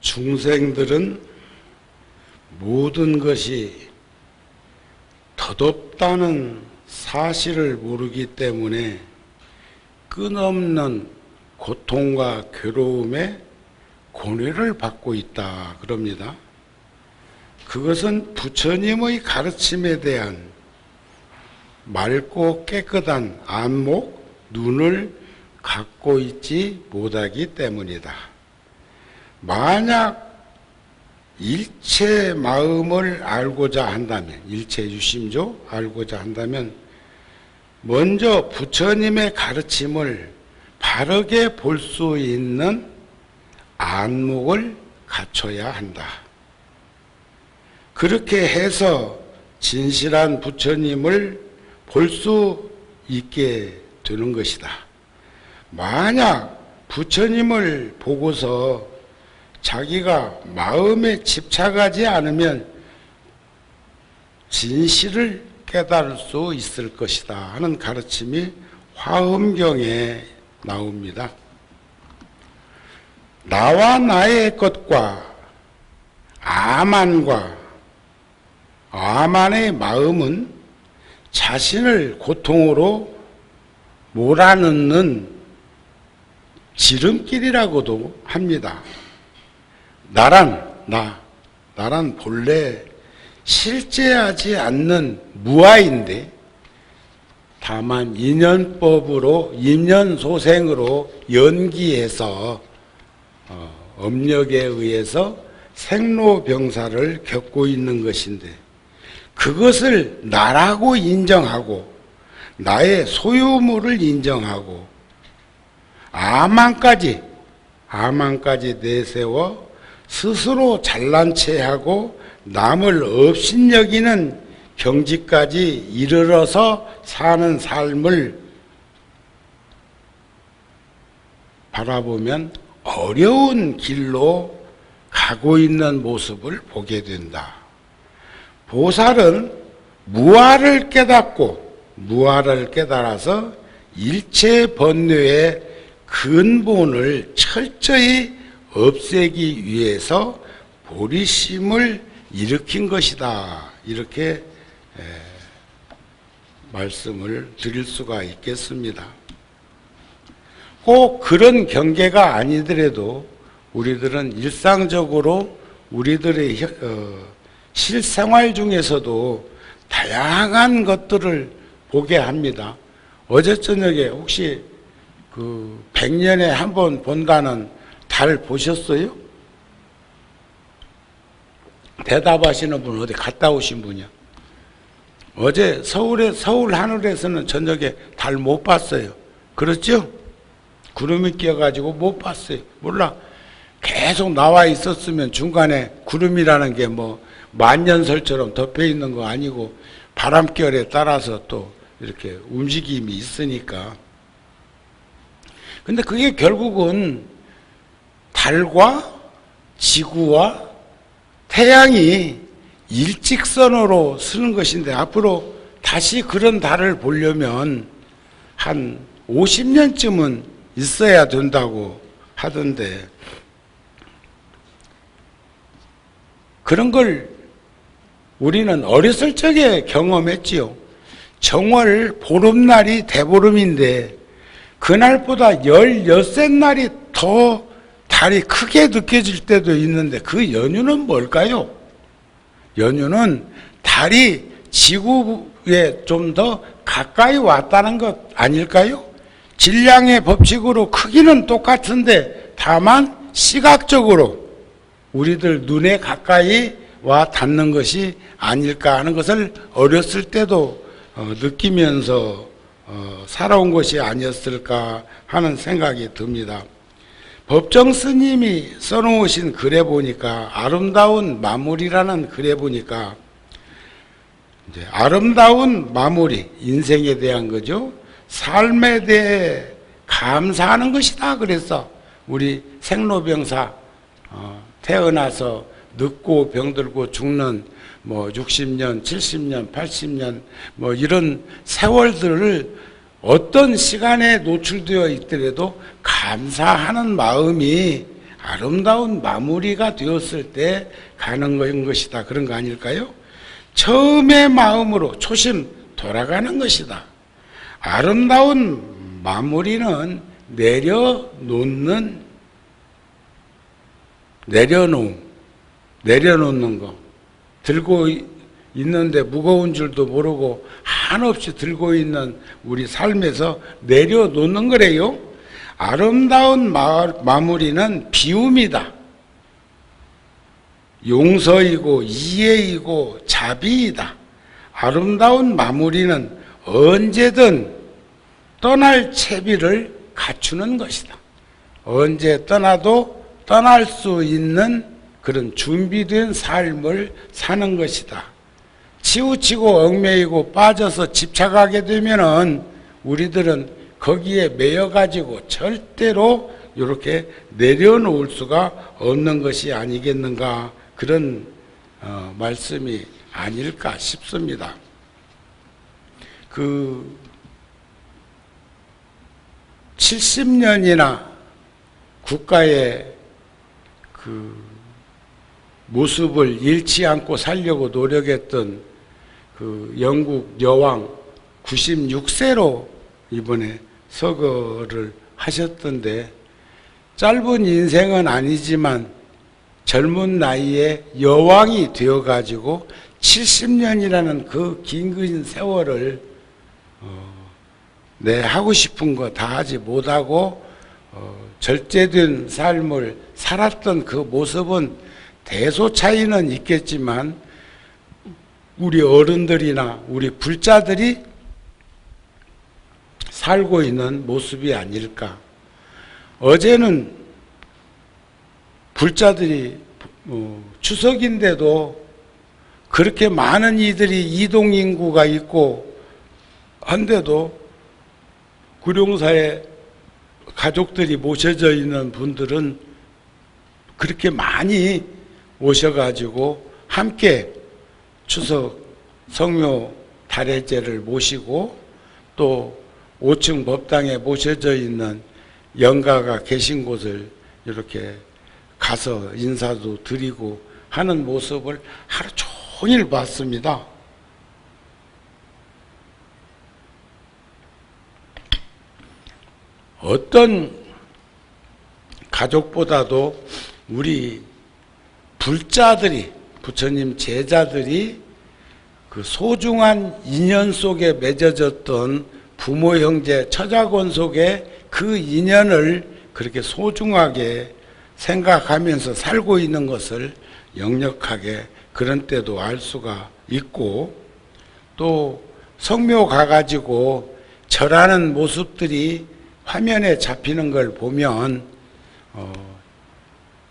중생들은 모든 것이 덧없다는 사실을 모르기 때문에 끊없는 고통과 괴로움에 고뇌를 받고 있다 그럽니다. 그것은 부처님의 가르침에 대한 맑고 깨끗한 안목, 눈을 갖고 있지 못하기 때문이다. 만약 일체 마음을 알고자 한다면, 일체 유심조 알고자 한다면 먼저 부처님의 가르침을 바르게 볼 수 있는 안목을 갖춰야 한다. 그렇게 해서 진실한 부처님을 볼 수 있게 되는 것이다. 만약 부처님을 보고서 자기가 마음에 집착하지 않으면 진실을 깨달을 수 있을 것이다 하는 가르침이 화엄경에 나옵니다. 나와 나의 것과 아만의 마음은 자신을 고통으로 몰아넣는 지름길이라고도 합니다. 나란 본래 실제하지 않는 무아인데 다만 인연법으로 인연소생으로 연기해서 업력에 의해서 생로병사를 겪고 있는 것인데 그것을 나라고 인정하고 나의 소유물을 인정하고 아만까지 내세워 스스로 잘난 체하고 남을 업신여기는 경지까지 이르러서 사는 삶을 바라보면 어려운 길로 가고 있는 모습을 보게 된다. 보살은 무아를 깨달아서 일체 번뇌의 근본을 철저히 없애기 위해서 보리심을 일으킨 것이다. 이렇게 말씀을 드릴 수가 있겠습니다. 꼭 그런 경계가 아니더라도 우리들은 일상적으로 우리들의 실생활 중에서도 다양한 것들을 보게 합니다. 어제 저녁에 혹시 그 100년에 한 번 본다는 달 보셨어요? 대답하시는 분 어디 갔다 오신 분이야? 어제 서울 하늘에서는 저녁에 달 못 봤어요. 그렇죠? 구름이 껴가지고 못 봤어요. 몰라. 계속 나와 있었으면 중간에 구름이라는 게 뭐 만년설처럼 덮여 있는 거 아니고 바람결에 따라서 또 이렇게 움직임이 있으니까. 근데 그게 결국은 달과 지구와 태양이 일직선으로 쓰는 것인데 앞으로 다시 그런 달을 보려면 한 50년쯤은 있어야 된다고 하던데 그런 걸 우리는 어렸을 적에 경험했지요. 정월 보름날이 대보름인데 그날보다 16날이 더 달이 크게 느껴질 때도 있는데 그 연유는 뭘까요? 연유는 달이 지구에 좀 더 가까이 왔다는 것 아닐까요? 질량의 법칙으로 크기는 똑같은데 다만 시각적으로 우리들 눈에 가까이 와 닿는 것이 아닐까 하는 것을 어렸을 때도 느끼면서 살아온 것이 아니었을까 하는 생각이 듭니다. 법정 스님이 써놓으신 글에 보니까 아름다운 마무리라는 글에 보니까 이제 아름다운 마무리, 인생에 대한 거죠. 삶에 대해 감사하는 것이다. 그래서 우리 생로병사 태어나서 늙고 병들고 죽는 뭐 60년, 70년, 80년 뭐 이런 세월들을 어떤 시간에 노출되어 있더라도 감사하는 마음이 아름다운 마무리가 되었을 때 가는 것이다. 그런 거 아닐까요? 처음의 마음으로 초심 돌아가는 것이다. 아름다운 마무리는 내려놓는 거. 들고 있는데 무거운 줄도 모르고 한없이 들고 있는 우리 삶에서 내려놓는 거래요. 아름다운 마무리는 비움이다. 용서이고 이해이고 자비이다. 아름다운 마무리는 언제든 떠날 채비를 갖추는 것이다. 언제 떠나도 떠날 수 있는 그런 준비된 삶을 사는 것이다. 치우치고 얽매이고 빠져서 집착하게 되면은 우리들은 거기에 매여가지고 절대로 이렇게 내려놓을 수가 없는 것이 아니겠는가, 그런 말씀이 아닐까 싶습니다. 그 70년이나 국가의 그 모습을 잃지 않고 살려고 노력했던 그 영국 여왕 96세로 이번에 서거를 하셨던데, 짧은 인생은 아니지만 젊은 나이에 여왕이 되어가지고 70년이라는 그 긴 세월을 내 하고 싶은 거 다 하지 못하고 절제된 삶을 살았던 그 모습은 대소 차이는 있겠지만 우리 어른들이나 우리 불자들이 살고 있는 모습이 아닐까. 어제는 불자들이 추석인데도 그렇게 많은 이들이 이동인구가 있고 한데도 구룡사에 가족들이 모셔져 있는 분들은 그렇게 많이 오셔가지고 함께 추석 성묘 달해제를 모시고 또 5층 법당에 모셔져 있는 영가가 계신 곳을 이렇게 가서 인사도 드리고 하는 모습을 하루 종일 봤습니다. 어떤 가족보다도 우리 불자들이, 부처님 제자들이 그 소중한 인연 속에 맺어졌던 부모, 형제, 처자권 속에 그 인연을 그렇게 소중하게 생각하면서 살고 있는 것을 역력하게 그런 때도 알 수가 있고, 또 성묘 가가지고 절하는 모습들이 화면에 잡히는 걸 보면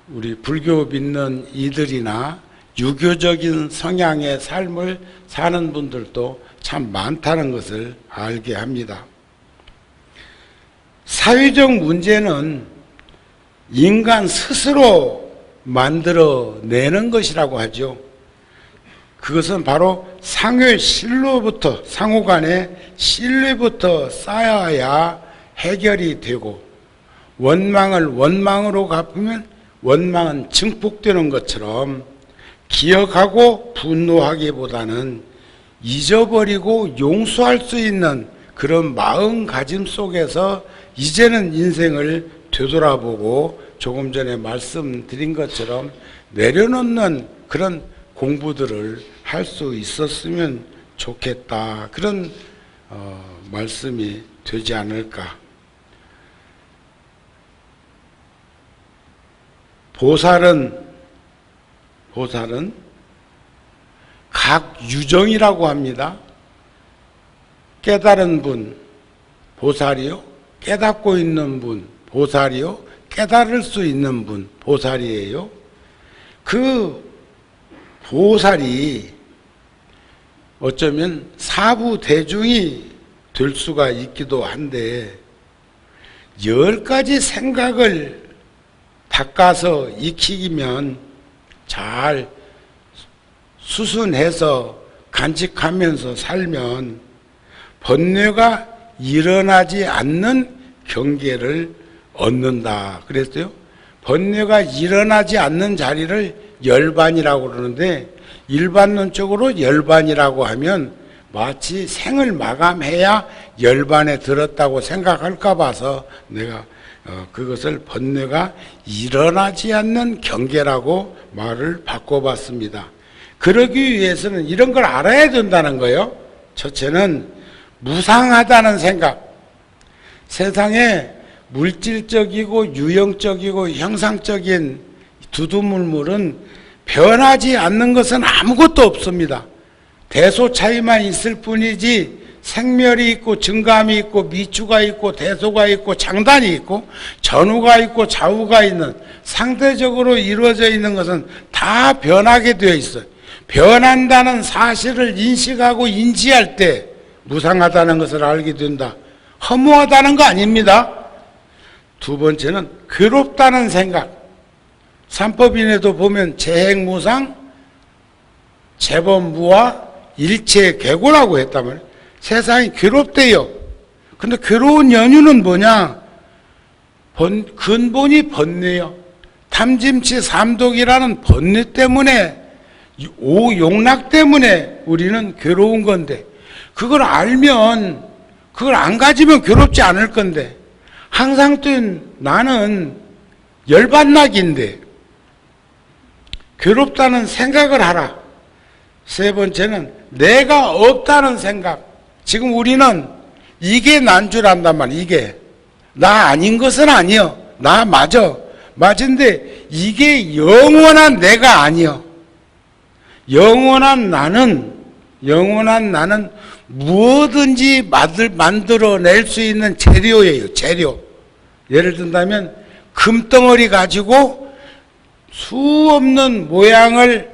우리 불교 믿는 이들이나 유교적인 성향의 삶을 사는 분들도 참 많다는 것을 알게 합니다. 사회적 문제는 인간 스스로 만들어내는 것이라고 하죠. 그것은 바로 상호 간의 신뢰부터 쌓아야 해결이 되고, 원망을 원망으로 갚으면 원망은 증폭되는 것처럼 기억하고 분노하기보다는 잊어버리고 용서할 수 있는 그런 마음가짐 속에서 이제는 인생을 되돌아보고 조금 전에 말씀드린 것처럼 내려놓는 그런 공부들을 할 수 있었으면 좋겠다, 그런 말씀이 되지 않을까. 보살은 각 유정이라고 합니다. 깨달은 분 보살이요, 깨닫고 있는 분 보살이요, 깨달을 수 있는 분 보살이에요. 그 보살이 어쩌면 사부 대중이 될 수가 있기도 한데, 10가지 생각을 닦아서 익히면 잘 수순해서 간직하면서 살면 번뇌가 일어나지 않는 경계를 얻는다 그랬어요. 번뇌가 일어나지 않는 자리를 열반이라고 그러는데, 일반론적으로 열반이라고 하면 마치 생을 마감해야 열반에 들었다고 생각할까 봐서 내가 그것을 번뇌가 일어나지 않는 경계라고 말을 바꿔봤습니다. 그러기 위해서는 이런 걸 알아야 된다는 거예요. 첫째는 무상하다는 생각. 세상에 물질적이고 유형적이고 형상적인 두두물물은 변하지 않는 것은 아무것도 없습니다. 대소 차이만 있을 뿐이지 생멸이 있고 증감이 있고 미추가 있고 대소가 있고 장단이 있고 전후가 있고 좌우가 있는, 상대적으로 이루어져 있는 것은 다 변하게 되어 있어요. 변한다는 사실을 인식하고 인지할 때 무상하다는 것을 알게 된다. 허무하다는 거 아닙니다. 두 번째는 괴롭다는 생각. 삼법인에도 보면 재행무상, 재범무화, 일체괴고라고 했단 말이에요. 세상이 괴롭대요. 근데 괴로운 연유는 뭐냐? 근본이 번뇌요. 탐짐치 삼독이라는 번뇌 때문에, 오용락 때문에 우리는 괴로운 건데, 그걸 알면, 그걸 안 가지면 괴롭지 않을 건데, 항상 또 나는 열반락인데 괴롭다는 생각을 하라. 세 번째는 내가 없다는 생각. 지금 우리는 이게 난 줄 안단 말이야. 이게 나 아닌 것은 아니여. 나 맞은데 이게 영원한 내가 아니여. 영원한 나는 무엇든지 만들어낼 수 있는 재료예요. 재료. 예를 든다면 금덩어리 가지고 수 없는 모양을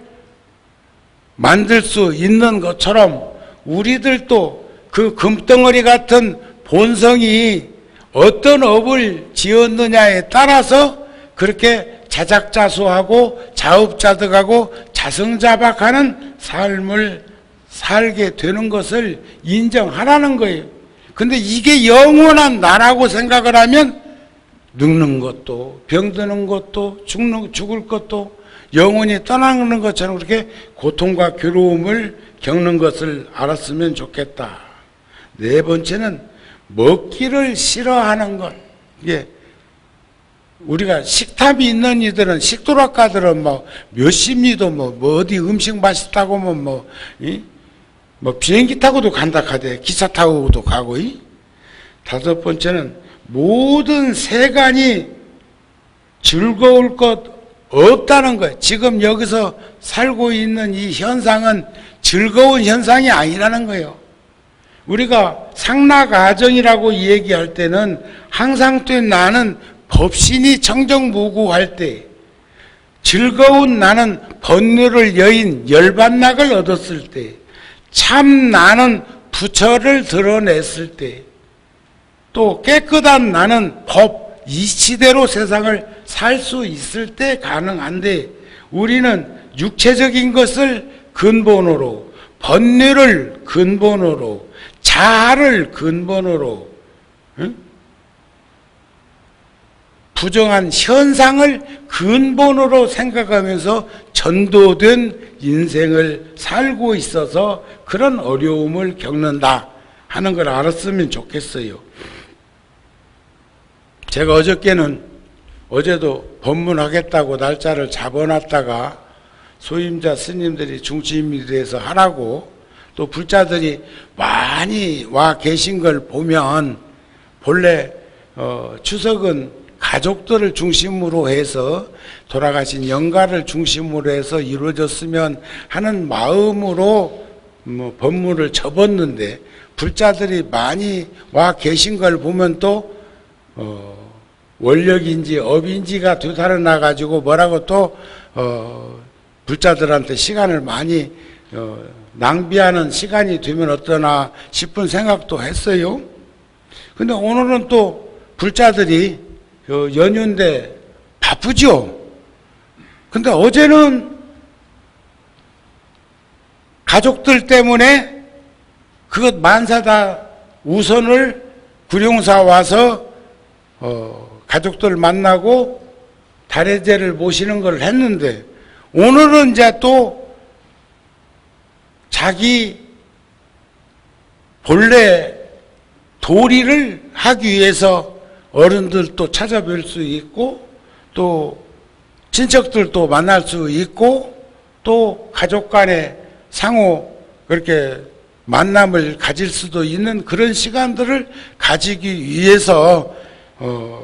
만들 수 있는 것처럼 우리들도 그 금덩어리 같은 본성이 어떤 업을 지었느냐에 따라서 그렇게 자작자수하고 자업자득하고 자성자박하는 삶을 살게 되는 것을 인정하라는 거예요. 근데 이게 영원한 나라고 생각을 하면 늙는 것도 병드는 것도 죽을 것도 영원히 떠나는 것처럼 그렇게 고통과 괴로움을 겪는 것을 알았으면 좋겠다. 네 번째는 먹기를 싫어하는 것. 이게 우리가 식탐이 있는 이들은, 식도락가들은 몇십 리도 어디 음식 맛있다고 비행기 타고도 간다 카대. 기차 타고도 가고. 다섯 번째는 모든 세간이 즐거울 것 없다는 거예요. 지금 여기서 살고 있는 이 현상은 즐거운 현상이 아니라는 거예요. 우리가 상락아정이라고 얘기할 때는 항상 또 나는 법신이 청정무구할 때, 즐거운 나는 번뇌를 여인 열반락을 얻었을 때, 참 나는 부처를 드러냈을 때, 또 깨끗한 나는 법 이치대로 세상을 살 수 있을 때 가능한데, 우리는 육체적인 것을 근본으로, 번뇌를 근본으로, 자아를 근본으로, 부정한 현상을 근본으로 생각하면서 전도된 인생을 살고 있어서 그런 어려움을 겪는다 하는 걸 알았으면 좋겠어요. 제가 어제도 법문하겠다고 날짜를 잡아놨다가 소임자 스님들이 중심이 돼서 하라고, 또 불자들이 많이 와 계신 걸 보면 본래 추석은 가족들을 중심으로 해서, 돌아가신 영가를 중심으로 해서 이루어졌으면 하는 마음으로 법문을 접었는데, 불자들이 많이 와 계신 걸 보면 또 원력인지 업인지가 되살아나 가지고 뭐라고 또 불자들한테 시간을 많이 낭비하는 시간이 되면 어떠나 싶은 생각도 했어요. 근데 오늘은 또 불자들이 연휴인데 바쁘죠. 근데 어제는 가족들 때문에 그것 만사다 우선을 구룡사 와서 가족들 만나고 달해제를 모시는 걸 했는데 오늘은 이제 또 자기 본래 도리를 하기 위해서 어른들도 찾아뵐 수 있고 또 친척들도 만날 수 있고 또 가족 간에 상호 그렇게 만남을 가질 수도 있는 그런 시간들을 가지기 위해서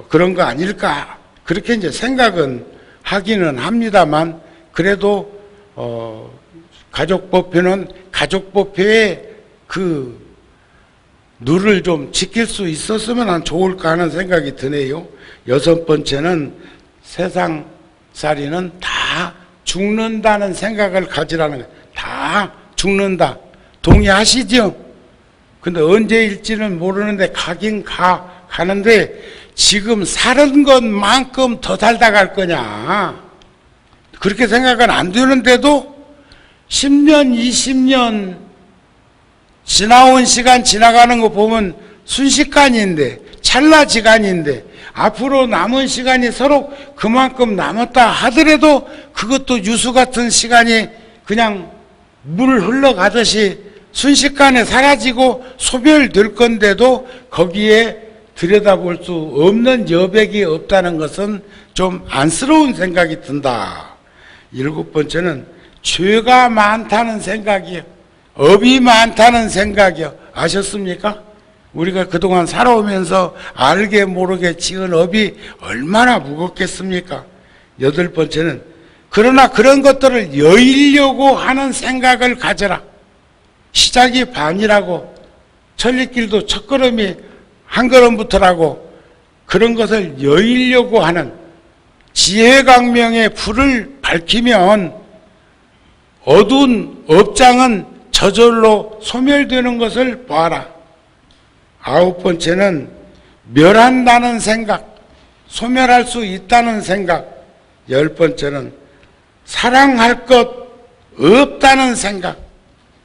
그런 거 아닐까 그렇게 이제 생각은 하기는 합니다만 그래도 가족법회는 가족법회의 그 룰을 좀 지킬 수 있었으면 좋을까 하는 생각이 드네요. 6번째는 세상살이는 다 죽는다는 생각을 가지라는 거예요. 다 죽는다. 동의하시죠? 근데 언제일지는 모르는데 가긴 가는데 지금 사는 것만큼 더 살다 갈 거냐. 그렇게 생각은 안 되는데도 10년, 20년 지나온 시간 지나가는 거 보면 순식간인데 찰나지간인데 앞으로 남은 시간이 서로 그만큼 남았다 하더라도 그것도 유수 같은 시간이 그냥 물 흘러가듯이 순식간에 사라지고 소멸될 건데도 거기에 들여다볼 수 없는 여백이 없다는 것은 좀 안쓰러운 생각이 든다. 7번째는 죄가 많다는 생각이요. 업이 많다는 생각이요. 아셨습니까? 우리가 그동안 살아오면서 알게 모르게 지은 업이 얼마나 무겁겠습니까? 8번째는 그러나 그런 것들을 여의려고 하는 생각을 가져라. 시작이 반이라고 천리길도 첫걸음이 한 걸음부터라고 그런 것을 여의려고 하는 지혜광명의 불을 밝히면 어두운 업장은 저절로 소멸되는 것을 봐라. 9번째는 멸한다는 생각, 소멸할 수 있다는 생각. 10번째는 사랑할 것 없다는 생각.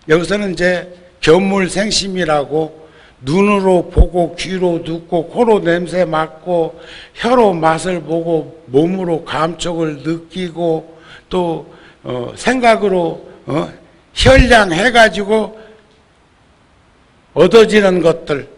여기서는 이제 견물생심이라고 눈으로 보고 귀로 듣고 코로 냄새 맡고 혀로 맛을 보고 몸으로 감촉을 느끼고 또 생각으로 현량해가지고 얻어지는 것들.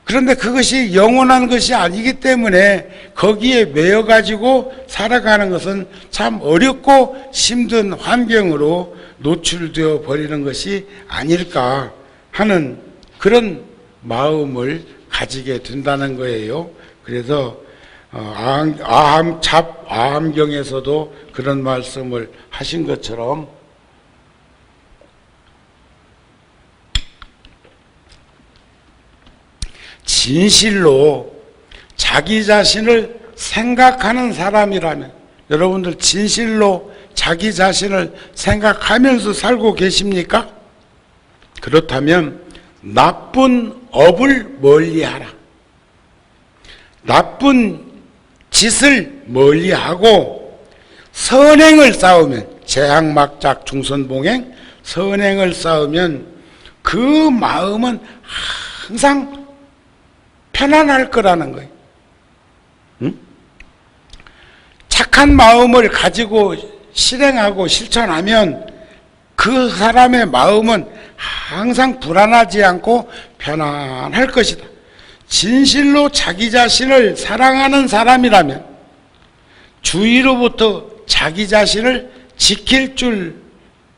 그런데 그것이 영원한 것이 아니기 때문에 거기에 매여가지고 살아가는 것은 참 어렵고 힘든 환경으로 노출되어 버리는 것이 아닐까 하는 그런 마음을 가지게 된다는 거예요. 그래서 아함경에서도 그런 말씀을 하신 것처럼 진실로 자기 자신을 생각하는 사람이라면 여러분들 진실로 자기 자신을 생각하면서 살고 계십니까? 그렇다면 나쁜 업을 멀리하라. 나쁜 짓을 멀리하고 선행을 쌓으면 재학막작 중선봉행 선행을 쌓으면 그 마음은 항상 편안할 거라는 거예요. 응? 착한 마음을 가지고 실행하고 실천하면 그 사람의 마음은 항상 불안하지 않고 편안할 것이다. 진실로 자기 자신을 사랑하는 사람이라면 주위로부터 자기 자신을 지킬 줄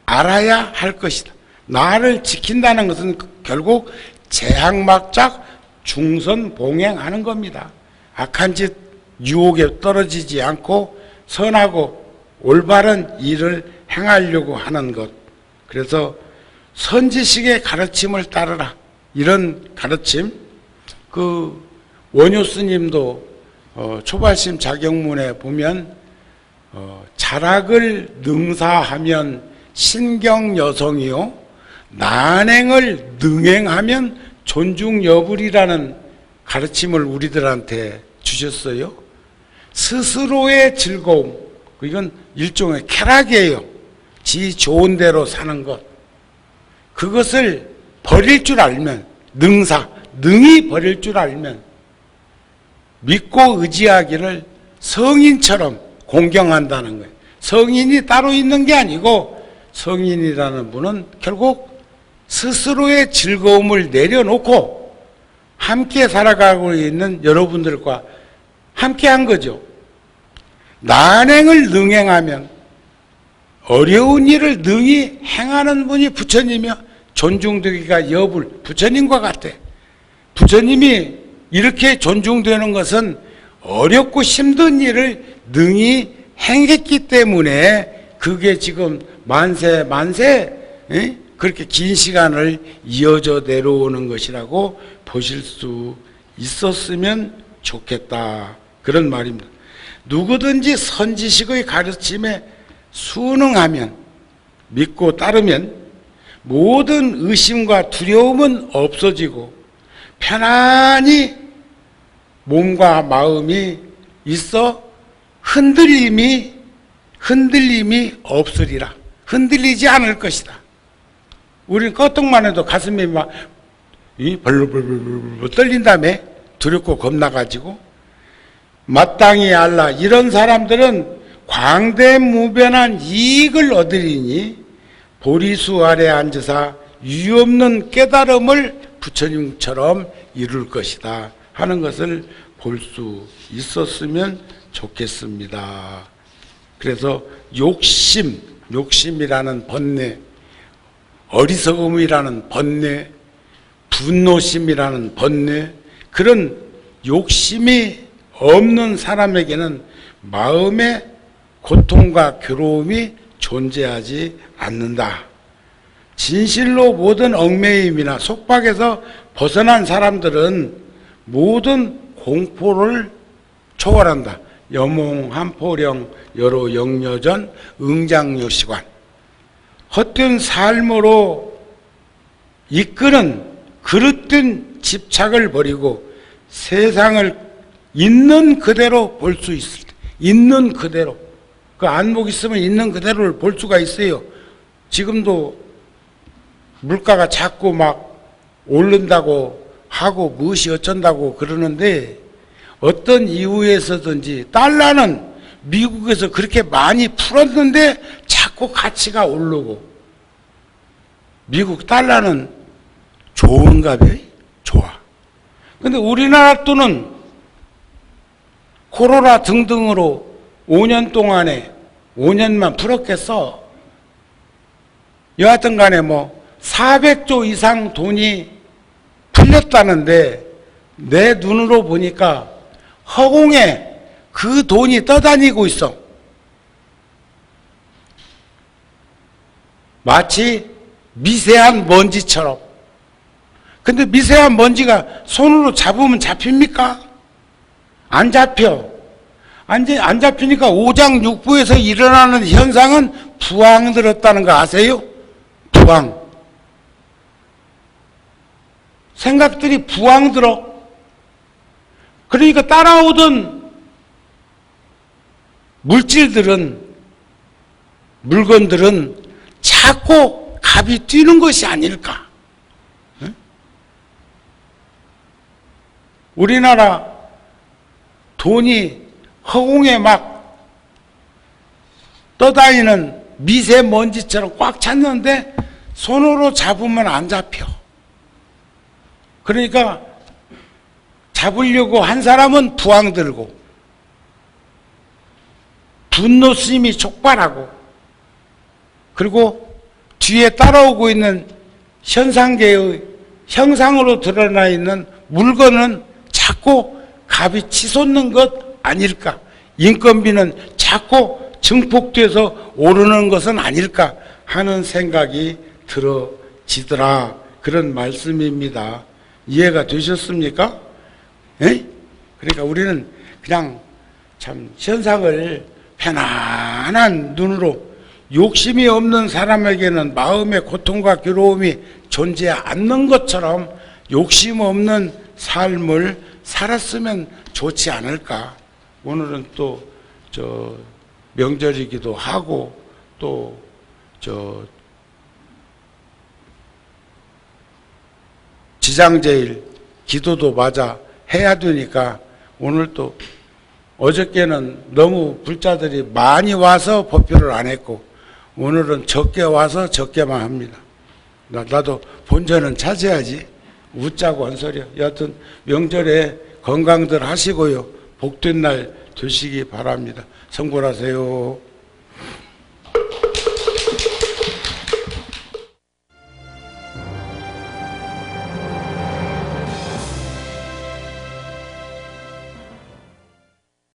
알아야 할 것이다. 나를 지킨다는 것은 결국 재학막작 중선봉행하는 겁니다. 악한 짓 유혹에 떨어지지 않고 선하고 올바른 일을 행하려고 하는 것. 그래서 선지식의 가르침을 따르라. 이런 가르침. 그 원효 스님도 초발심 자경문에 보면 자락을 능사하면 신경여성이요 난행을 능행하면 존중여불이라는 가르침을 우리들한테 주셨어요. 스스로의 즐거움, 이건 일종의 쾌락이에요. 지 좋은 대로 사는 것. 그것을 버릴 줄 알면 능히 버릴 줄 알면 믿고 의지하기를 성인처럼 공경한다는 거예요. 성인이 따로 있는 게 아니고 성인이라는 분은 결국 스스로의 즐거움을 내려놓고 함께 살아가고 있는 여러분들과 함께 한 거죠. 난행을 능행하면 어려운 일을 능히 행하는 분이 부처님이며 존중되기가 여불 부처님과 같아. 부처님이 이렇게 존중되는 것은 어렵고 힘든 일을 능히 행했기 때문에 그게 지금 만세 그렇게 긴 시간을 이어져 내려오는 것이라고 보실 수 있었으면 좋겠다. 그런 말입니다. 누구든지 선지식의 가르침에 순응하면, 믿고 따르면 모든 의심과 두려움은 없어지고 편안히 몸과 마음이 있어 흔들림이 없으리라. 흔들리지 않을 것이다. 우리는 껐떡만 해도 가슴이 막 벌벌벌벌 떨린 다음에 두렵고 겁나가지고 마땅히 알라. 이런 사람들은 광대무변한 이익을 얻으리니 보리수 아래 앉으사 유없는 깨달음을 부처님처럼 이룰 것이다 하는 것을 볼 수 있었으면 좋겠습니다. 그래서 욕심이라는 번뇌, 어리석음이라는 번뇌, 분노심이라는 번뇌, 그런 욕심이 없는 사람에게는 마음의 고통과 괴로움이 존재하지 않는다. 진실로 모든 얽매임이나 속박에서 벗어난 사람들은 모든 공포를 초월한다. 여몽, 한포령, 여로 영여전, 응장요시관. 헛된 삶으로 이끄는 그릇된 집착을 버리고 세상을 있는 그대로 볼 수 있을 때, 있는 그대로. 그 안목 있으면 있는 그대로를 볼 수가 있어요. 지금도 물가가 자꾸 막 오른다고 하고 무엇이 어쩐다고 그러는데 어떤 이유에서든지 달러는 미국에서 그렇게 많이 풀었는데 자꾸 가치가 오르고 미국 달러는 좋은가 봐요? 좋아. 근데 우리나라 돈은 코로나 등등으로 5년 동안에 5년만 풀었겠어. 여하튼 간에 뭐 400조 이상 돈이 풀렸다는데 내 눈으로 보니까 허공에 그 돈이 떠다니고 있어. 마치 미세한 먼지처럼. 근데 미세한 먼지가 손으로 잡으면 잡힙니까? 안 잡혀. 안 잡히니까 오장육부에서 일어나는 현상은 부황 들었다는 거 아세요? 부황. 생각들이 부황 들어. 그러니까 따라오던 물건들은 자꾸 갑이 뛰는 것이 아닐까. 응? 우리나라 돈이 허공에 막 떠다니는 미세먼지처럼 꽉 찼는데 손으로 잡으면 안 잡혀. 그러니까 잡으려고 한 사람은 부황 들고 분노심이 촉발하고 그리고 뒤에 따라오고 있는 현상계의 형상으로 드러나 있는 물건은 자꾸 값이 치솟는 것 아닐까? 인건비는 자꾸 증폭돼서 오르는 것은 아닐까 하는 생각이 들어지더라. 그런 말씀입니다. 이해가 되셨습니까? 에? 그러니까 우리는 그냥 참 현상을 편안한 눈으로 욕심이 없는 사람에게는 마음의 고통과 괴로움이 존재 않는 것처럼 욕심 없는 삶을 살았으면 좋지 않을까. 오늘은 또 명절이기도 하고 또 지장제일 기도도 맞아 해야 되니까 오늘 또 어저께는 너무 불자들이 많이 와서 법표를 안 했고 오늘은 적게 와서 적게만 합니다. 나도 본전은 차지해야지. 웃자고 한 소리야. 여하튼 명절에 건강들 하시고요. 복된 날 되시기 바랍니다. 성불하세요.